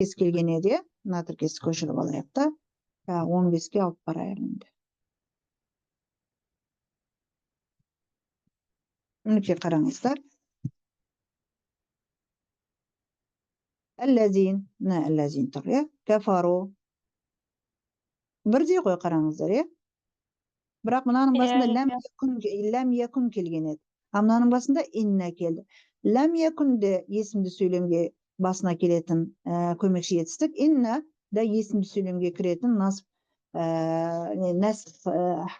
kez kelген еді, мына тіркесті көшіріп алайық та, 15-ке алып барайық енді. Мінекей қараңыздар. Әлләзин, мына әлләзин тұр, кафару. Бірдей ғой қараңыздар, Бірақ мынаның басында ләм якун келген еді. Мынаның басында инна келді. Ләм якунде есімді сөйлемге басына келетін көмекші етістік. Инна да есімді сөйлемге кіретін насх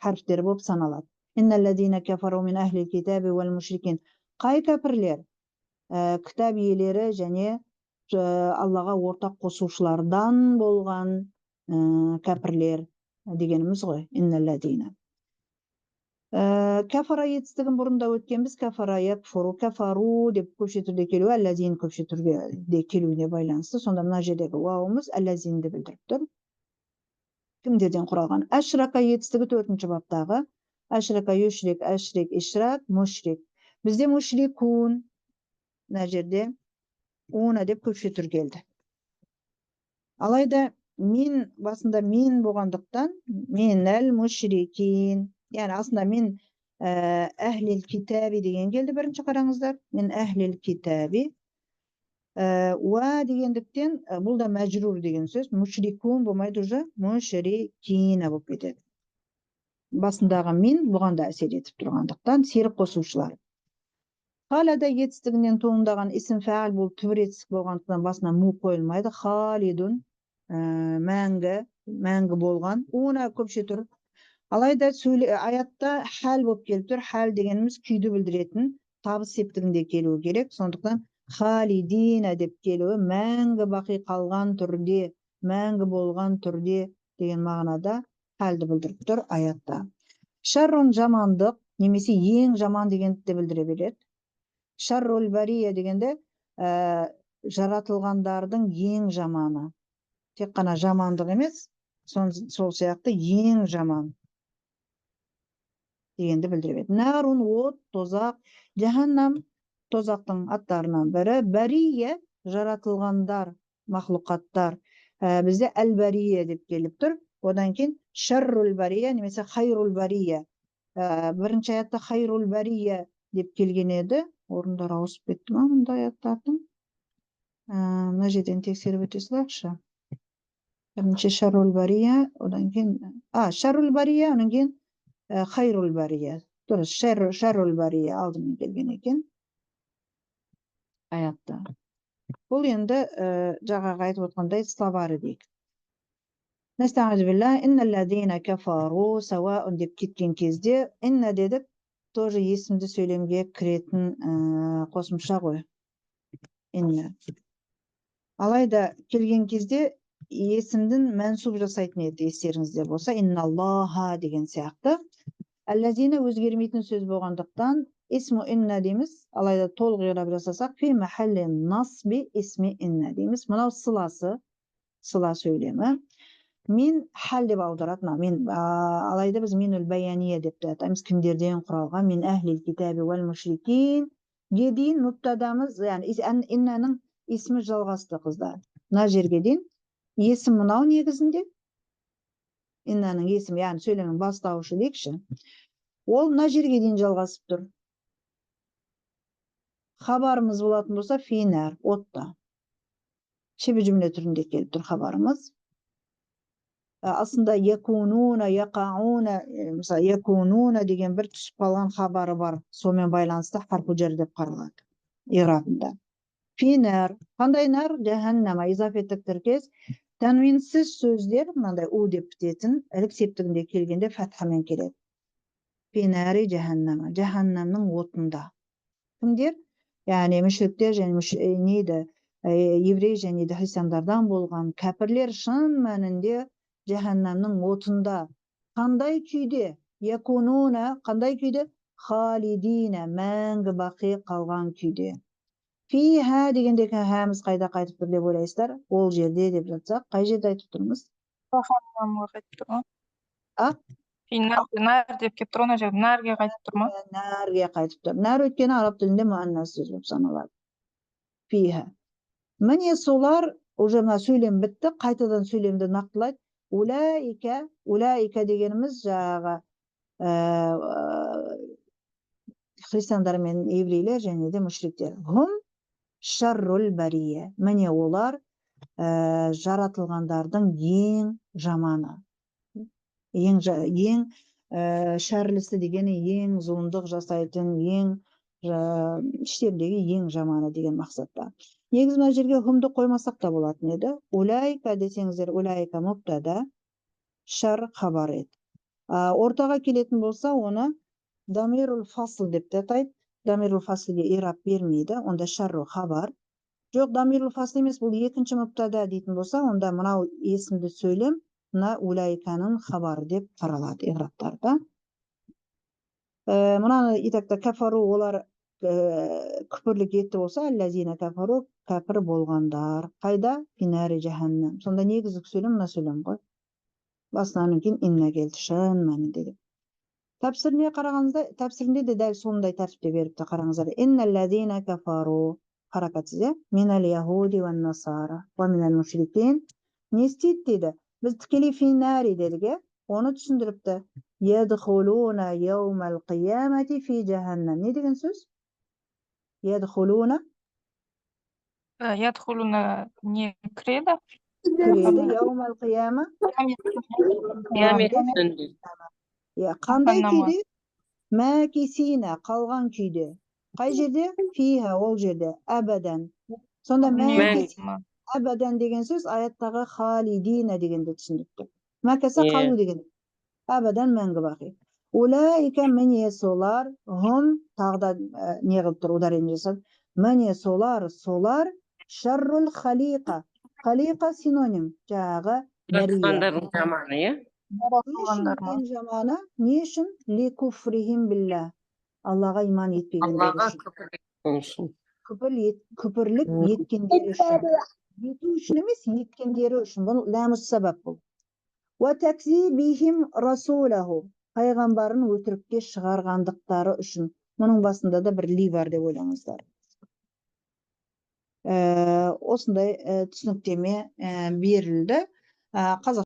харфтері болып саналады. Инналлазина кафару мин ахлил китаби вал мушрикин. Қай кәпірлер? Кітап иелері және Аллаға ортақ қосушылардан болған кәпірлер дегеніміз ғой. Инналлазина. Кафара етістігін бұрында өткенбіз. Кафара якфуру, кафару деп көпше түрде келуі, әлләзин көпше түрде келуіне байланысты. Сонда мына жердегі уауымыз әлләзинді білдіріп тұр. Кімдерден құралған? Әшрака етістігі 4-ші баптағы. Әшрака юшрик, әшрик, ишрак, мушрик. Бізде мушрикун, мына жерде уна деп көпше түр келді. Алайда мен басында мен болғандықтан мен әл мушрикин. Yani aslında min ehlil kitabi деген geldi birinci қараңыздар. Min ehlil kitabi. Wa degендіктен бұл да мәжрур деген сөз. Мушрикун болмайды уже. Мушрикина болып кетеді. Басындағы min бұған да әсер етіп тұрғандықтан серік қосушылар. Халада етістігінен туындаған исім фәғіл болып түбір етістік болғандықтан басына му қойылмайды. Халидун мәңгі болған. Уна көпше тұр. Алайда аятта хәл болып келіп тұр. Хәл дегеніміз күйді білдіретін табыс септігінде келуі керек. Сондықтан халидина деп келуі мәңгі бақи қалған түрде, мәңгі болған түрде деген мағынада хәлді білдіріп тұр аятта. Шаррун жамандық, немесе ең жаман дегенді де білдіре береді. Шаррул бария дегенде жаратылғандардың ең жаманы. Тек қана жамандық емес, сол сияқты ең жаман дегенді білдіреді. Нарун, от, тозақ, жаханнам тозақтың аттарынан бірі. Бария жаратылғандар, мақлұқаттар. Бізде әл-бария деп келіп тұр. Одан кейін шаррул бария немесе хайрул бария. Бірінші аятта хайрул бария деп келген еді. Орындар ауысып кетті ма мұнда аяттардың? Мына жерден тексеріп өте салайықшы. Бірінші шаррул бария, одан кейін шаррул бария, одан кейін хайрул бария. Дұрыс, шаррул бария алдымен келген екен аятта. Бұл енді жағаға айтып отқандай слабары дейік. Нестағыз білла, инналлазина кафару сауаун деп кеткен кезде, инна дедік, тоже есімді сөйлемге кіретін қосымша ғой. Инна. Алайда келген кезде есімдің мәнсуб жасайтын еді, естеріңізде болса, инналлаха деген сияқты. Әлләзина өзгермейтін сөз болғандықтан, исму инна дейміз, алайда толық ираб жасасақ, фи махалли насби исми инна дейміз. Мынау сыла сөйлемі. Мен хәл деп аударатын, алайда біз минул баяния деп атаймыз, кімдерден құралған, мен әхлил китаби вал мушрикин. Дейін мұптадамыз, яғни иннаның есімі жалғасты қыздар. Мына жерге дейін есім мынау негізінде. Иннаның есімі, яғни сөйлемнің бастауышы дейікші. Ол мына жерге дейін жалғасып тұр. Хабарымыз болатын болса, финар, отта. Шебе жүмле түрінде келіп тұр хабарымыз. Aslında yakununa, yaqauna, mesela yakununa деген бір түсіп қалған хабары бар. Сонымен байланысты харфу жар деп қаралады иғрабында. Финар, қандай нар? Жаханнама, изафеттік тіркес. Тәнвинсіз сөздер, мынандай у деп бітетін, ілік септігінде келгенде фатхамен келеді. Финари жаханнама, жаханнамның отында. Кімдер? Яғни мүшриктер және еврей және христиандардан болған кәпірлер шын мәнінде жаханнамның отында. Қандай күйде? Якунуна, қандай күйде? Халидина, мәңгі бақи қалған күйде. Фиха дегендегі хәміз қайда қайтып тұр деп ойлайсыздар? Ол жерде деп жатсақ, қай жерде айтып тұрмыз? Жаханнамға қайтып тұр ма? Нар деп кеп тұр, оны жерде нәрге қайтып тұр ма? Нәрге қайтып тұр. Нәр өйткені араб тілінде муаннас сөз болып саналады. Фиха. Міне солар уже мына сөйлем бітті, қайтадан сөйлемді нақтылайды. Улаика дегеніміз жаңағы христиандар мен еврейлер және де мүшриктер. Хум шаррул бария. Міне олар жаратылғандардың ең жаманы. Ең шәрлісі дегені ең зұлымдық жасайтын, ең іштеріндегі ең жаманы деген мақсатта. Негізі мына жерге хумды қоймасақ та болатын еді. Улайка десеңіздер, улайка мубтада, шар хабар еді. Ортаға келетін болса, оны дамирул фасл деп те атайды. Дамирул фаслге ираб бермейді, онда шарру хабар. Жоқ, дамирул фасл емес, бұл екінші мубтада дейтін болса, онда мынау есімді сөйлем, мына улайканың хабары деп қаралады иғраптарда. Мынаны итакта кафару, олар күпірлік етті болса, әлләзина кафару, кәпір болғандар. Қайда? Финари жаханнам. Сонда негізгі сөйлем мына сөйлем ғой. Басынан кейін инна келді, шын мәнінде деп. Тәпсіріне қарағанызда, тәпсірінде де дәл сондай тәртіпте беріпті, қараңыздар. Инналлазина кафару, харакатсыз, минал яхуди ван насара, ва минал мушрикин. Не істейді дейді? Біз тікелей финари дедіге, оны түсіндіріпті. Ядхулуна яумал қиямати фи жаханнам. Не деген сөз? Ядхулуна? Ядхулуна не кіреді? Кіреді, яумал қияма. Қандай күйде? Мәкисина, қалған күйде. Қай жерде? Фиха, ол жерде. Әбәдән. Сонда мәкисина. Әбәдән деген сөз аяттағы халидина дегенде түсіндіріпті. Мәкәсі қалу деген. Әбәдән мәңгі бақи. Улайка міне солар, хум тағда не қылып тұр, ударение жасады. Міне солар, шаррул халиқа. Халиқа синоним, жағы бәрия. Жаратылғандардың жаманы. Не үшін? Ли куфрихим билля. Аллаға иман етпегендер үшін. Күпірлік еткендер үшін. Ету үшін емес, еткендері үшін. Бұл ләміс сәбәп бұл. Ва такзибихим расулаху. Пайғамбарын өтірікке шығарғандықтары үшін. Мұның басында да бір ли бар деп ойлаңыздар. Осындай түсініктеме берілді.